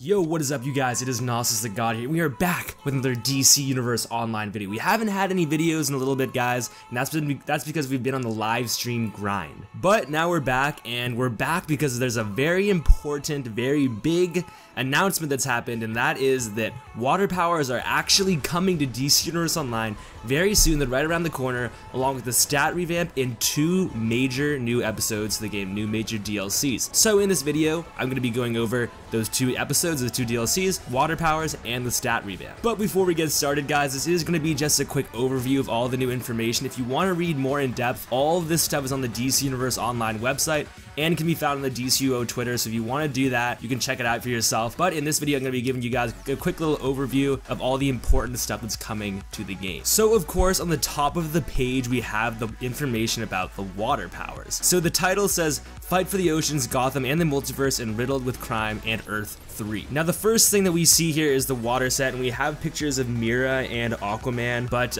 Yo, what is up, you guys? It is seas.The God here. We are back with another DC Universe online video. We haven't had any videos in a little bit, guys, and that's because we've been on the live stream grind. But now we're back, and we're back because there's a very important, very big announcement that's happened, and that is that water powers are actually coming to DC Universe Online very soon. They're right around the corner, along with the stat revamp and 2 major new episodes to the game, new major DLCs. So in this video, I'm going to be going over those 2 episodes, the 2 DLCs, water powers, and the stat revamp. But before we get started, guys, this is going to be just a quick overview of all the new information. If you want to read more in depth, all of this stuff is on the DC Universe Online website and can be found on the DCUO Twitter, so if you want to do that, you can check it out for yourself. But in this video, I'm going to be giving you guys a quick little overview of all the important stuff that's coming to the game. So of course, on the top of the page, we have the information about the water powers. So the title says, "Fight for the Oceans, Gotham, and the Multiverse in Riddled with Crime and Earth 3. Now the first thing that we see here is the water set, and we have pictures of Mera and Aquaman, but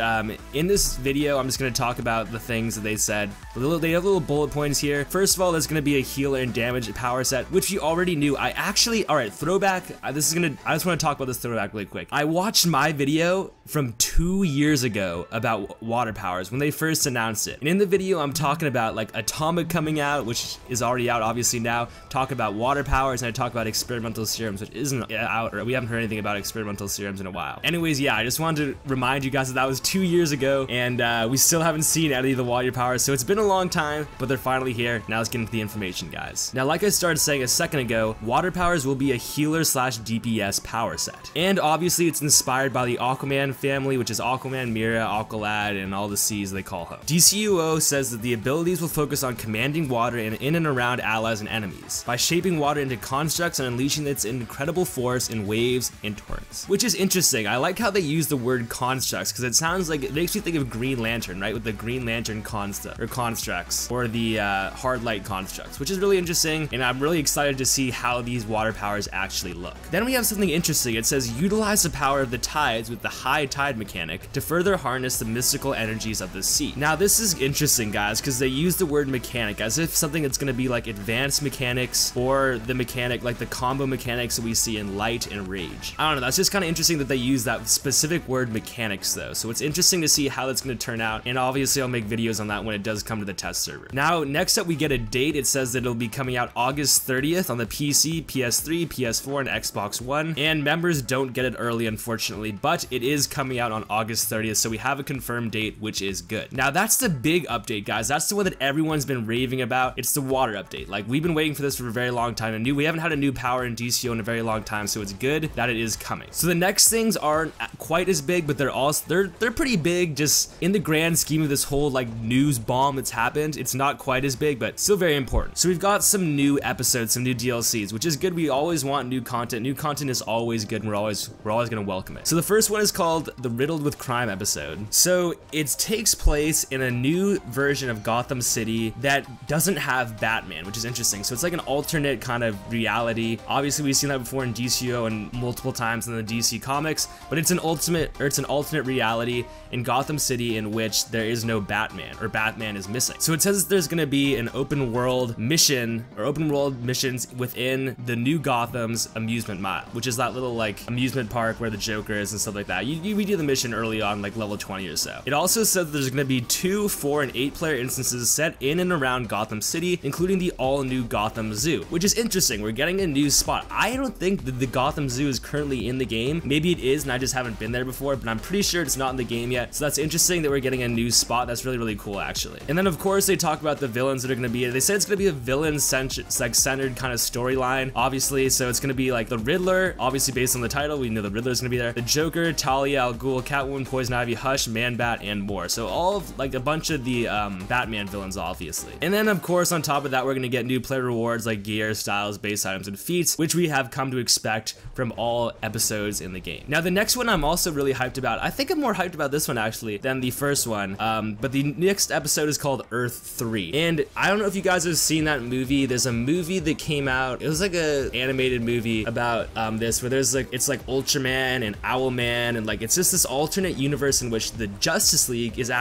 in this video I'm just going to talk about the things that they said. They have little bullet points here. First of all, there's going to be a healer and damage power set, which we already knew. Alright, throwback, I just want to talk about this throwback really quick. I watched my video from 2 years ago about water powers when they first announced it, and in the video I'm talking about like Atomic coming out, which is already out obviously now, talk about water powers, and I talk about experimental serums, which isn't out, or we haven't heard anything about experimental serums in a while. Anyways, yeah, I just wanted to remind you guys that was 2 years ago, and we still haven't seen any of the water powers, so it's been a long time, but they're finally here. Now let's get into the information, guys. Now, like I started saying a second ago, water powers will be a healer slash DPS power set, and obviously it's inspired by the Aquaman family, which is Aquaman, Mera, Aqualad, and all the seas they call home. DCUO says that the abilities will focus on commanding water in and around allies and enemies by shaping water into constructs and unleashing its incredible force in waves and torrents, which is interesting. I like how they use the word constructs because it sounds like, it makes me think of Green Lantern, right, with the Green Lantern constructs, or the hard light constructs, which is really interesting, and I'm really excited to see how these water powers actually look. Then we have something interesting. It says, utilize the power of the tides with the high tide mechanic to further harness the mystical energies of the sea. Now this is interesting, guys, because they use the word mechanic as if something that's going to be like advanced mechanics, or the mechanic like the combo mechanics that we see in Light and Rage. I don't know, that's just kind of interesting that they use that specific word mechanics though, so it's interesting to see how that's going to turn out, and obviously I'll make videos on that when it does come to the test server. Now next up we get a date. It says that it'll be coming out August 30th on the PC, PS3, PS4, and Xbox One, and members don't get it early unfortunately, but it is coming out on August 30th, so we have a confirmed date, which is good. Now that's the big update, guys. That's the one that everyone's been raving about. It's the water update. Like, we've been waiting for this for a very long time, and we haven't had a new power in DCO in a very long time, so it's good that it is coming. So the next things aren't quite as big, but they're pretty big. Just in the grand scheme of this whole like news bomb that's happened, it's not quite as big, but still very important. So we've got some new episodes, some new DLCs, which is good. We always want new content. New content is always good, and we're always gonna welcome it. So the first one is called the Riddled with Crime episode. So it takes place in a new version of Gotham City that doesn't have Batman, which is interesting. So it's like an alternate kind of reality. Obviously we've seen that before in DCO and multiple times in the DC comics, but it's an alternate reality in Gotham City in which there is no Batman, or Batman is missing. So it says there's gonna be an open world mission, or open world missions within the new Gotham's amusement mile, which is that little like amusement park where the Joker is and stuff like that. We do the mission early on, like level 20 or so. It also says there's gonna be 2, 4, and 8 player instances set in and around Gotham City, including the all-new Gotham Zoo, which is interesting. We're getting a new spot. I don't think that the Gotham Zoo is currently in the game. Maybe it is, and I just haven't been there before, but I'm pretty sure it's not in the game yet. So that's interesting that we're getting a new spot. That's really, really cool, actually. And then, of course, they talk about the villains that are going to be. They said it's going to be a villain-centered kind of storyline, obviously. So it's going to be like the Riddler, obviously based on the title. We know the Riddler's going to be there. The Joker, Talia al Ghul, Catwoman, Poison Ivy, Hush, Man-Bat, and more. So all of like a bunch of the Batman villains, obviously. And then, of course, on top of that, we're going to get new player rewards like gear, styles, base items, and feats, which we have come to expect from all episodes in the game. Now, the next one I'm also really hyped about. I think I'm more hyped about this one actually than the first one. But the next episode is called Earth 3, and I don't know if you guys have seen that movie. There's a movie that came out. It was like a animated movie about this, where there's like, it's like Ultraman and Owlman, and like It's just this alternate universe in which the Justice League is they're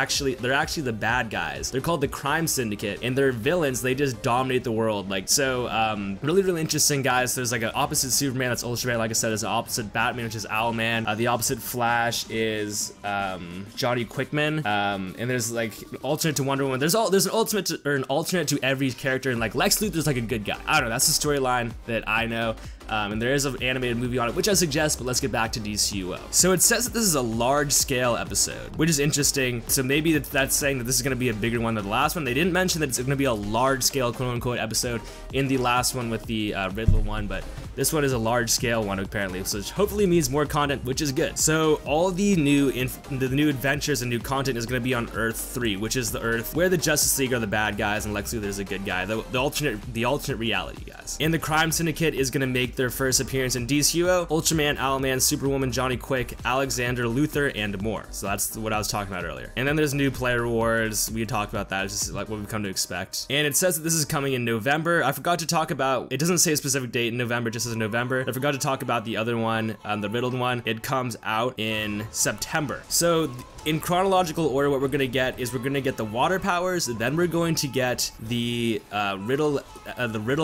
actually the bad guys. They're called the Crime Syndicate, and they're villains. They just dominate the world. Like, so really, really interesting, guys. There's like an opposite Superman, that's Ultraman. Like I said, there's an opposite Batman, which is Owlman. The opposite Flash is Johnny Quickman. And there's like alternate to Wonder Woman. There's an alternate to every character, and like Lex Luthor's like a good guy. I don't know, that's the storyline that I know. And there is an animated movie on it, which I suggest, but let's get back to DCUO. So it says that this is a large-scale episode, which is interesting. So maybe that's saying that this is going to be a bigger one than the last one. They didn't mention that it's going to be a large-scale, quote-unquote, episode in the last one with the Riddler one, but this one is a large-scale one, apparently, so hopefully means more content, which is good. So all the new adventures and new content is going to be on Earth 3, which is the Earth where the Justice League are the bad guys and Lex Luthor is a good guy, the alternate reality, guys. And the Crime Syndicate is going to make their first appearance in DCUO, Ultraman, Owlman, Superwoman, Johnny Quick, Alexander Luthor, and more. So that's what I was talking about earlier. And then there's new player rewards. We talked about that. It's just like what we've come to expect. And it says that this is coming in November. I forgot to talk about, it doesn't say a specific date in November, just as November. I forgot to talk about the other one, the riddled one. It comes out in September. So in chronological order, what we're gonna get is we're gonna get the water powers, then we're going to get the riddle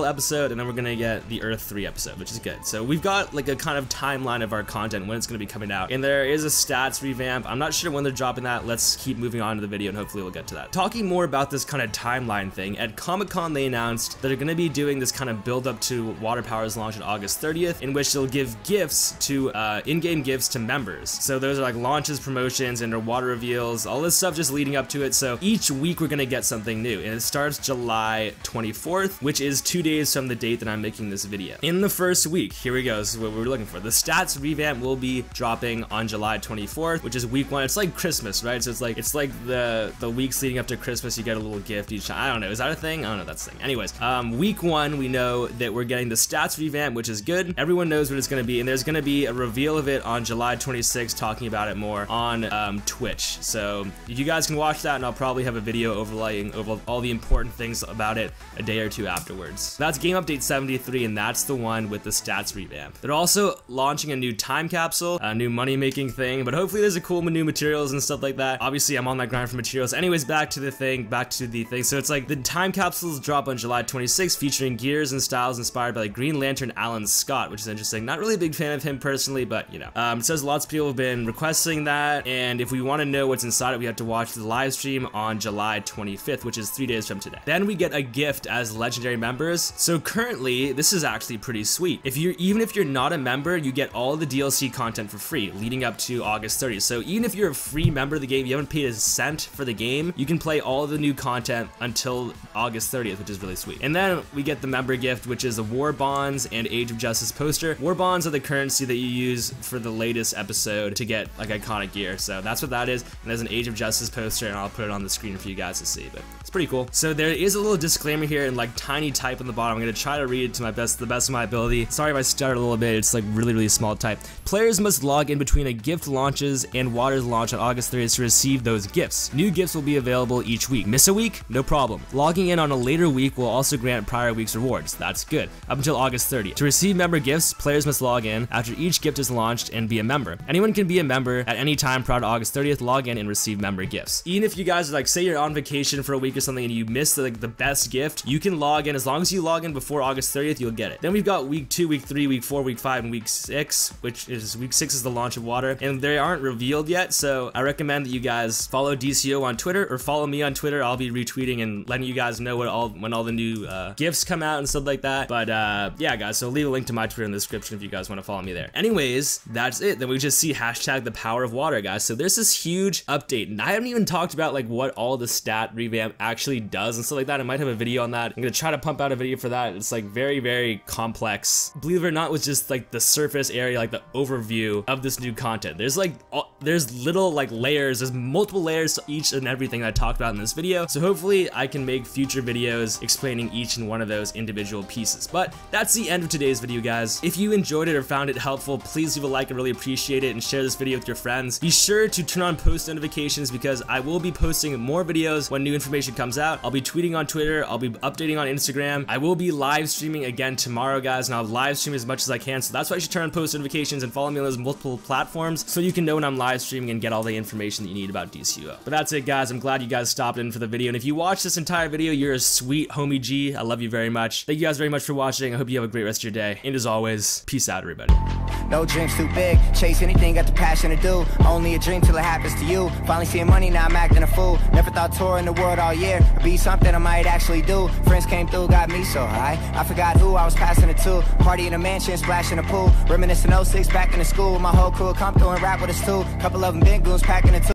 episode, and then we're gonna get the Earth 3 episode, which is good. So we've got like a kind of timeline of our content when it's gonna be coming out, and there is a stats revamp. I'm not sure when they're dropping that. Let's keep moving on to the video, and hopefully we'll get to that. Talking more about this kind of timeline thing, at Comic-Con they announced that they're gonna be doing this kind of build up to Water Powers launch on August 30th, in which they'll give gifts to in-game gifts to members. So those are like launches, promotions, and water reveals, all this stuff just leading up to it. So each week we're gonna get something new, and it starts July 24th, which is 2 days from the date that I'm making this video. In the first week, here we go, this is what we were looking for. The stats revamp will be dropping on July 24th, which is week 1. It's like Christmas, right? So it's like the weeks leading up to Christmas, you get a little gift each time. I don't know, is that a thing? I don't know, that's a thing. Anyways, week 1, we know that we're getting the stats revamp, which is good. Everyone knows what it's gonna be, and there's gonna be a reveal of it on July 26th, talking about it more on Twitch. So you guys can watch that, and I'll probably have a video overlaying over all the important things about it a day or two afterwards. That's game update 73, and that's the one with the stats revamp. They're also launching a new time capsule, a new money-making thing, but hopefully there's a cool new materials and stuff like that. Obviously, I'm on that grind for materials. Anyways, back to the thing. So it's like the time capsules drop on July 26th, featuring gears and styles inspired by like Green Lantern Alan Scott, which is interesting. Not really a big fan of him personally, but you know. It says lots of people have been requesting that, and if we want to know what's inside it, we have to watch the live stream on July 25th, which is 3 days from today. Then we get a gift as legendary members. So currently, this is actually pretty sweet. Even if you're not a member, you get all the DLC content for free leading up to August 30th. So even if you're a free member of the game, you haven't paid a cent for the game, you can play all the new content until August 30th, which is really sweet. And then we get the member gift, which is a War Bonds and Age of Justice poster. War Bonds are the currency that you use for the latest episode to get like iconic gear. So that's what that is. And there's an Age of Justice poster, and I'll put it on the screen for you guys to see, but it's pretty cool. So there is a little disclaimer here in like tiny type on the bottom. I'm gonna try to read it to the best of my ability. Sorry if I stutter a little bit, it's like really small type. Players must log in between a gift launches and Water's launch on August 30th to receive those gifts. New gifts will be available each week. Miss a week? No problem. Logging in on a later week will also grant prior week's rewards. That's good. Up until August 30th. To receive member gifts, players must log in after each gift is launched and be a member. Anyone can be a member at any time prior to August 30th, log in and receive member gifts. Even if you guys are like, say you're on vacation for a week or something and you miss the best gift, you can log in. As long as you log in before August 30th, you'll get it. Then we've got week 2, week 3, week 4, week 5, and week 6, which is week 6 is the launch of Water, and they aren't revealed yet, so I recommend that you guys follow DCUO on Twitter or follow me on Twitter. I'll be retweeting and letting you guys know when all the new gifts come out and stuff like that. But yeah, guys, so leave a link to my Twitter in the description if you guys want to follow me there. Anyways, that's it. Then we just see hashtag the power of water, guys. So there's this huge update, and I haven't even talked about like what all the stat revamp actually does and stuff like that. I might have a video on that. I'm gonna try to pump out a video for that. It's like very complex. Believe it or not, was just like the surface area, like the overview of this new content. There's like there's little like layers. There's multiple layers to each and everything that I talked about in this video. So hopefully I can make future videos explaining each and one of those individual pieces. But that's the end of today's video, guys. If you enjoyed it or found it helpful, please leave a like. I really appreciate it, and share this video with your friends. Be sure to turn on post notifications because I will be posting more videos when new information comes out. I'll be tweeting on Twitter. I'll be updating on Instagram. I will be live streaming again tomorrow, guys, and I'll want to live stream as much as I can, so that's why you should turn on post notifications and follow me on those multiple platforms so you can know when I'm live streaming and get all the information that you need about DCUO. But that's it, guys. I'm glad you guys stopped in for the video, and if you watched this entire video, you're a sweet homie G. I love you very much. Thank you guys very much for watching. I hope you have a great rest of your day, and as always, peace out, everybody. No dreams too big, chase anything, got the passion to do. Only a dream till it happens to you. Finally seeing money, now I'm acting a fool. Never thought touring the world all year would be something I might actually do. Friends came through, got me so high, I forgot who I was passing it to. Party in a mansion, splash in a pool. Reminiscing 06, back in the school. My whole crew come through and rap with us too. Couple of them big goons packing it too.